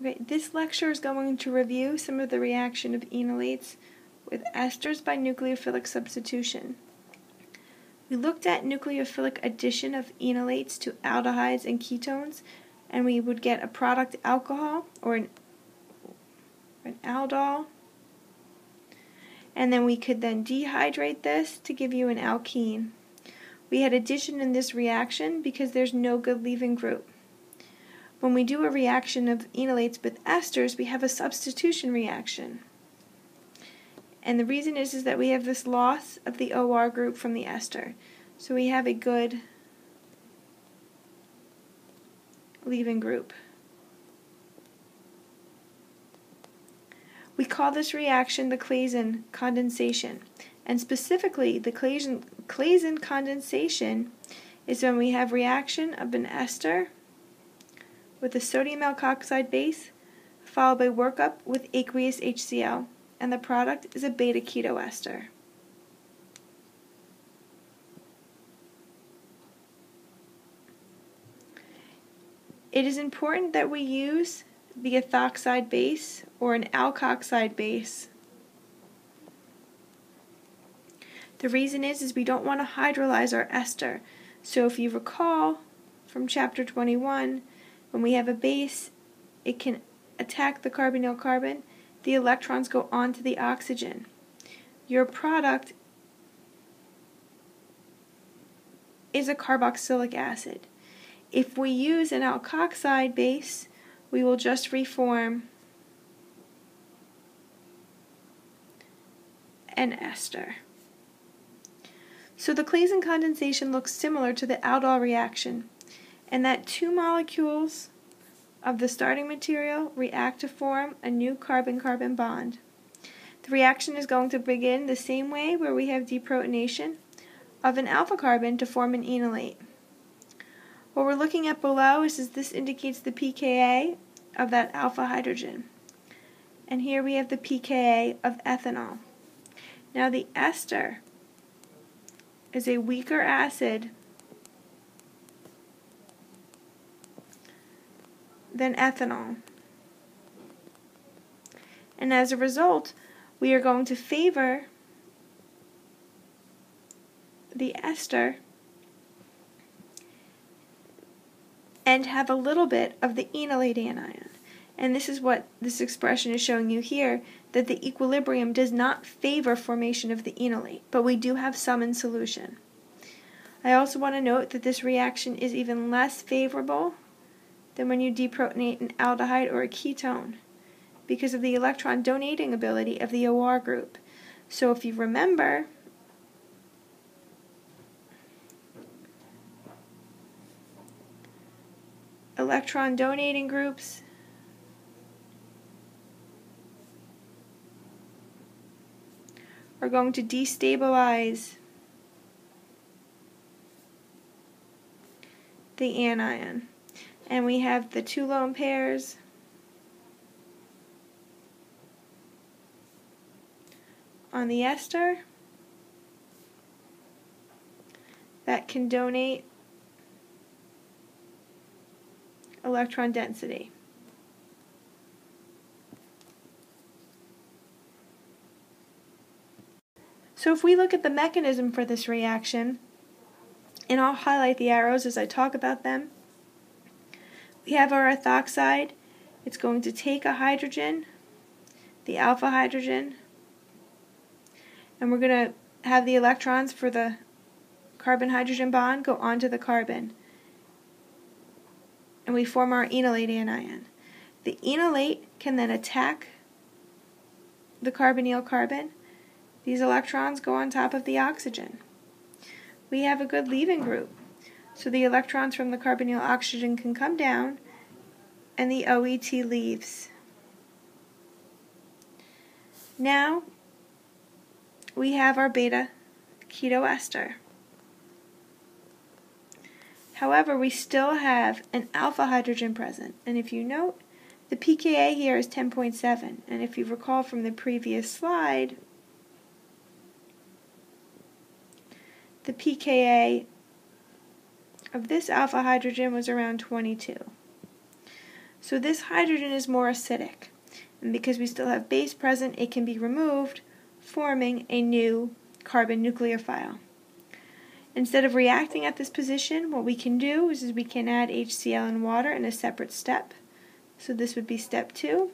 Okay, this lecture is going to review some of the reaction of enolates with esters by nucleophilic substitution. We looked at nucleophilic addition of enolates to aldehydes and ketones, and we would get a product alcohol or an aldol, and then we could then dehydrate this to give you an alkene. We had addition in this reaction because there's no good leaving group. When we do a reaction of enolates with esters, we have a substitution reaction. And the reason is that we have this loss of the OR group from the ester. So we have a good leaving group. We call this reaction the Claisen condensation. And specifically, the Claisen condensation is when we have reaction of an ester with a sodium alkoxide base followed by workup with aqueous HCl, and the product is a beta-ketoester. It is important that we use the ethoxide base or an alkoxide base. The reason is we don't want to hydrolyze our ester. So if you recall from chapter 21, when we have a base, it can attack the carbonyl carbon. The electrons go onto the oxygen. Your product is a carboxylic acid. If we use an alkoxide base, we will just reform an ester. So the Claisen condensation looks similar to the aldol reaction, and that two molecules of the starting material react to form a new carbon-carbon bond. The reaction is going to begin the same way where we have deprotonation of an alpha carbon to form an enolate. What we're looking at below is this indicates the pKa of that alpha hydrogen. And here we have the pKa of ethanol. Now the ester is a weaker acid than ethanol. And as a result, we are going to favor the ester and have a little bit of the enolate anion. And this is what this expression is showing you here, that the equilibrium does not favor formation of the enolate, but we do have some in solution. I also want to note that this reaction is even less favorable than when you deprotonate an aldehyde or a ketone because of the electron donating ability of the OR group. So if you remember, electron donating groups are going to destabilize the anion. And we have the two lone pairs on the ester that can donate electron density. So if we look at the mechanism for this reaction, and I'll highlight the arrows as I talk about them, we have our ethoxide. It's going to take a hydrogen, the alpha hydrogen, and we're going to have the electrons for the carbon-hydrogen bond go onto the carbon. And we form our enolate anion. The enolate can then attack the carbonyl carbon. These electrons go on top of the oxygen. We have a good leaving group. So the electrons from the carbonyl oxygen can come down and the OET leaves. Now we have our beta-ketoester. However, we still have an alpha hydrogen present, and if you note, the pKa here is 10.7, and if you recall from the previous slide, the pKa of this alpha hydrogen was around 22. So this hydrogen is more acidic, and because we still have base present, it can be removed, forming a new carbon nucleophile. Instead of reacting at this position, what we can do is we can add HCl and water in a separate step. So this would be step 2,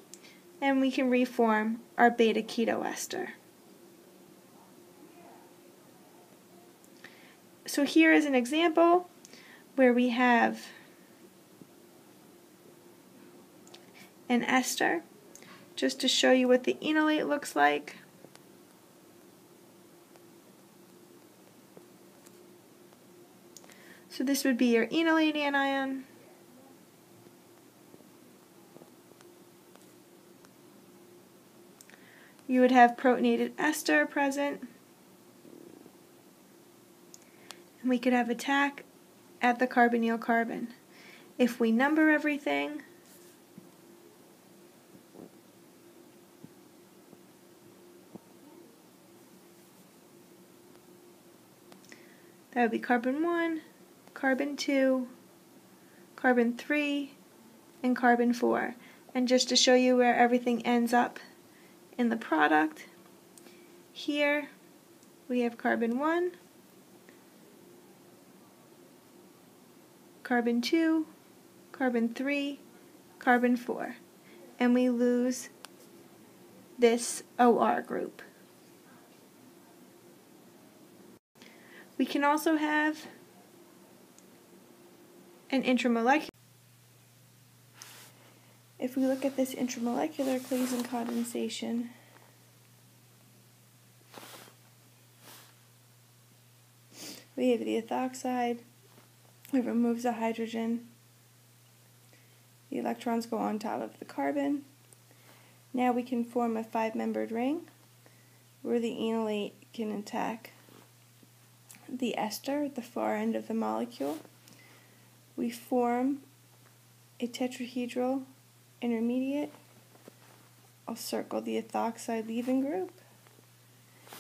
and we can reform our beta-ketoester. So here is an example where we have an ester, just to show you what the enolate looks like. So this would be your enolate anion. You would have protonated ester present. And we could have attack at the carbonyl carbon. If we number everything, that would be carbon 1, carbon 2, carbon 3, and carbon 4. And just to show you where everything ends up in the product, here we have carbon 1, carbon 2, carbon 3, carbon 4. And we lose this OR group. We can also have an intramolecular. If we look at this intramolecular Claisen condensation, we have the ethoxide, it removes the hydrogen, the electrons go on top of the carbon. Now we can form a 5-membered ring where the enolate can attack the ester at the far end of the molecule. We form a tetrahedral intermediate. I'll circle the ethoxide leaving group.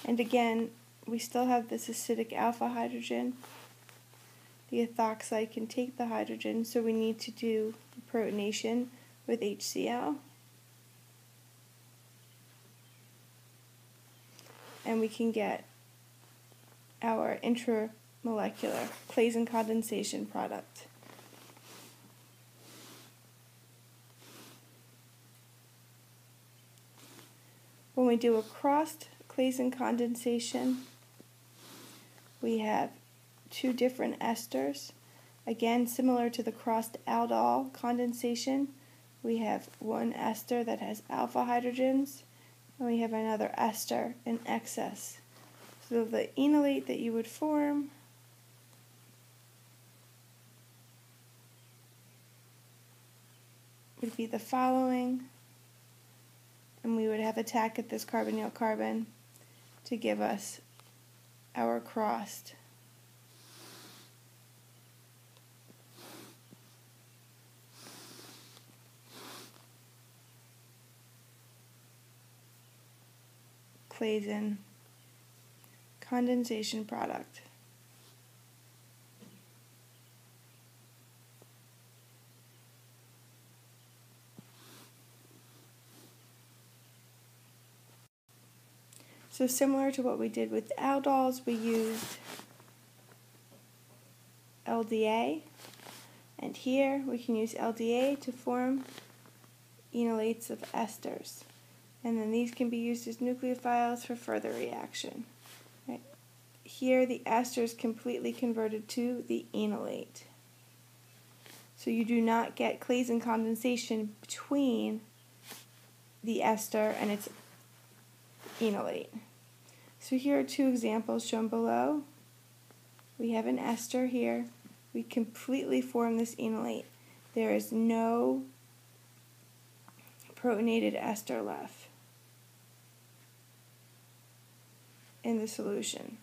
And again, we still have this acidic alpha hydrogen. The ethoxide can take the hydrogen, so we need to do protonation with HCl. And we can get our intramolecular Claisen condensation product. When we do a crossed Claisen condensation, we have 2 different esters. Again, similar to the crossed aldol condensation, we have one ester that has alpha hydrogens, and we have another ester in excess. So the enolate that you would form would be the following, and we would have attack at this carbonyl carbon to give us our crossed Claisen condensation product. So similar to what we did with aldols, we used LDA, and here we can use LDA to form enolates of esters. And then these can be used as nucleophiles for further reaction. Right. Here the ester is completely converted to the enolate. So you do not get Claisen condensation between the ester and its enolate. So here are 2 examples shown below. We have an ester here. We completely form this enolate. There is no protonated ester left in the solution.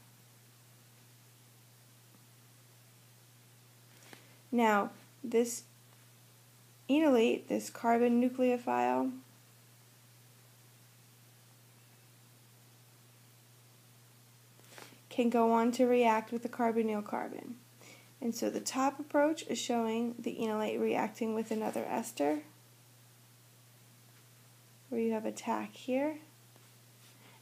Now, this enolate, this carbon nucleophile, can go on to react with the carbonyl carbon. And so the top approach is showing the enolate reacting with another ester. where you have attack here,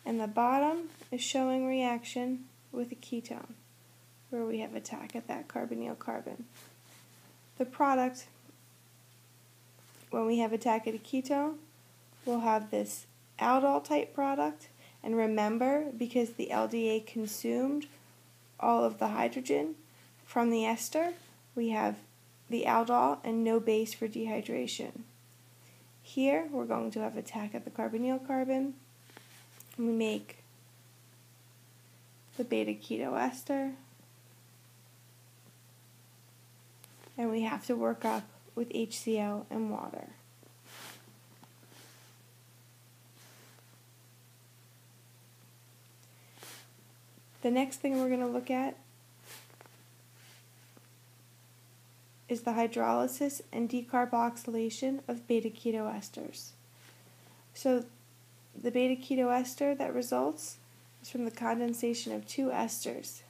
and the bottom is showing reaction with a ketone, where we have attack at that carbonyl carbon. The product, when we have attack at a ketone, we'll have this aldol type product, and remember, because the LDA consumed all of the hydrogen from the ester, we have the aldol and no base for dehydration. Here we're going to have attack at the carbonyl carbon. We make the beta-ketoester, and we have to work up with HCl and water. The next thing we're going to look at is the hydrolysis and decarboxylation of beta-ketoesters. So the beta-ketoester that results is from the condensation of two esters.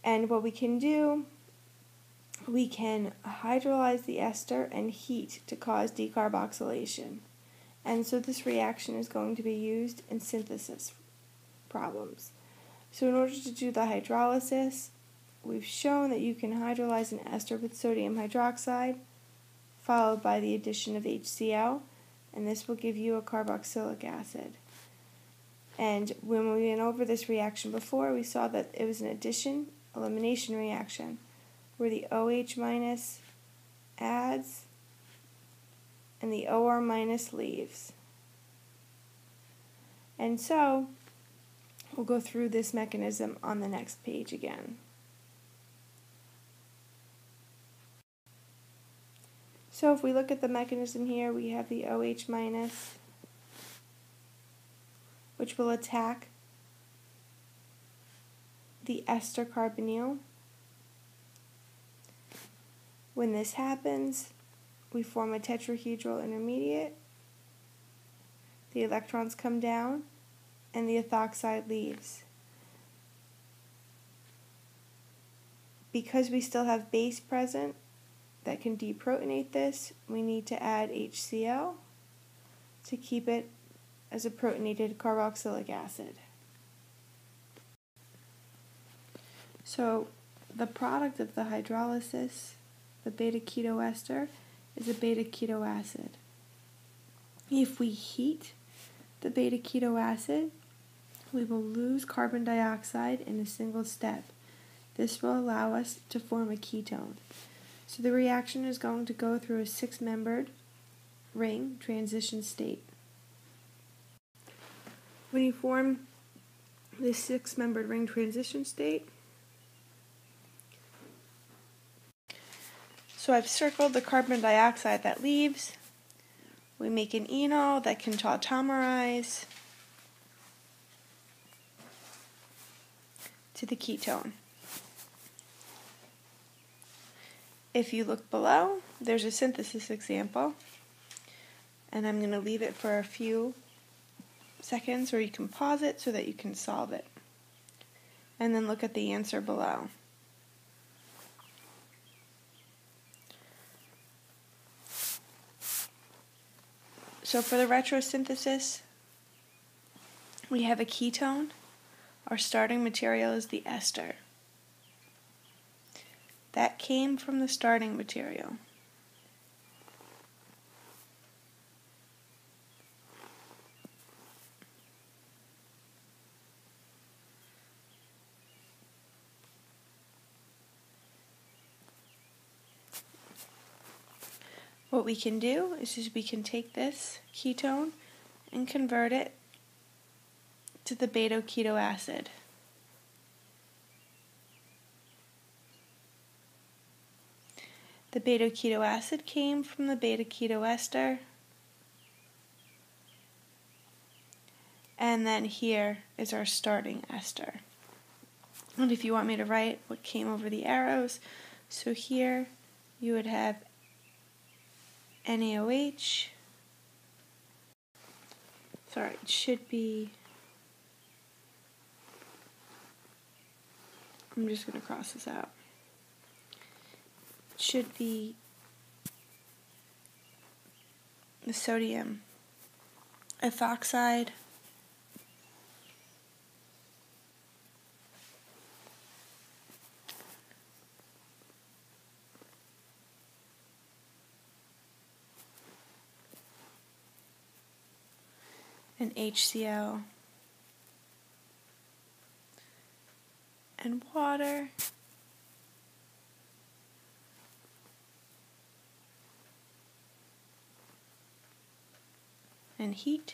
And what we can do, we can hydrolyze the ester and heat to cause decarboxylation. And so this reaction is going to be used in synthesis problems. So in order to do the hydrolysis, we've shown that you can hydrolyze an ester with sodium hydroxide, followed by the addition of HCl, and this will give you a carboxylic acid. And when we went over this reaction before, we saw that it was an addition-elimination reaction, where the OH minus adds and the OR minus leaves. And so, we'll go through this mechanism on the next page again. So if we look at the mechanism here, we have the OH minus, which will attack the ester carbonyl. When this happens, we form a tetrahedral intermediate, the electrons come down, and the ethoxide leaves. Because we still have base present that can deprotonate this, we need to add HCl to keep it as a protonated carboxylic acid. So the product of the hydrolysis, the beta-ketoester, is a beta-ketoacid. If we heat the beta-ketoacid, we will lose carbon dioxide in a single step. This will allow us to form a ketone. So the reaction is going to go through a six-membered ring transition state. When you form this six-membered ring transition state, so I've circled the carbon dioxide that leaves. We make an enol that can tautomerize to the ketone. If you look below, there's a synthesis example, and I'm going to leave it for a few seconds where you can pause it so that you can solve it. And then look at the answer below. So for the retrosynthesis, we have a ketone. Our starting material is the ester. That came from the starting material. What we can do is we can take this ketone and convert it to the beta-ketoacid. The beta-ketoacid came from the beta-ketoester, and then here is our starting ester. And if you want me to write what came over the arrows, so here you would have NaOH. Sorry, it should be, I'm just going to cross this out. It should be the sodium ethoxide, and HCl and water, and heat.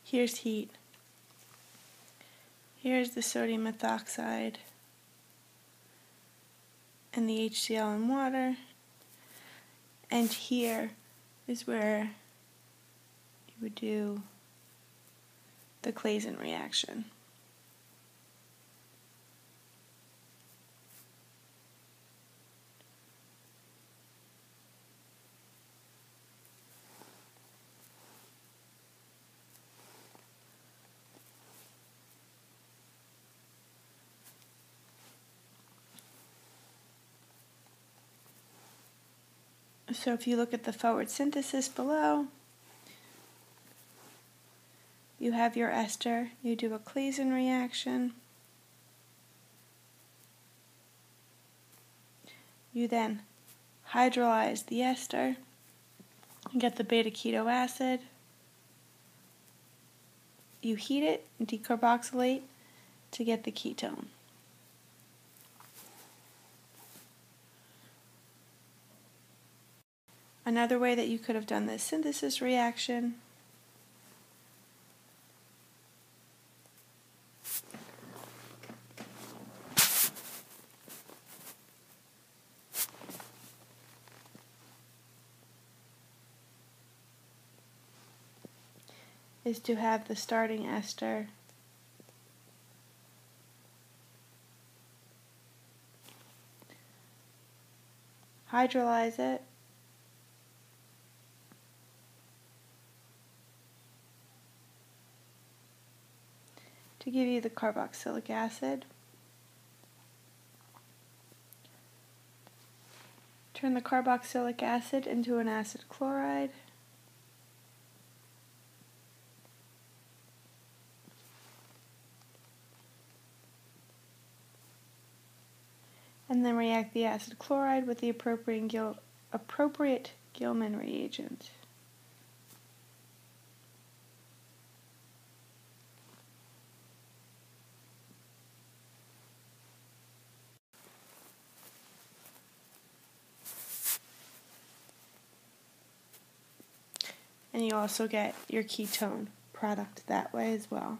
Here's heat. Here's the sodium ethoxide and the HCl and water. And here is where you would do the Claisen reaction. So if you look at the forward synthesis below, you have your ester, you do a Claisen reaction, you then hydrolyze the ester, and get the beta-keto acid, you heat it and decarboxylate to get the ketone. Another way that you could have done this synthesis reaction is to have the starting ester hydrolyze it, to give you the carboxylic acid. Turn the carboxylic acid into an acid chloride. And then react the acid chloride with the appropriate Gilman reagent. And you also get your ketone product that way as well.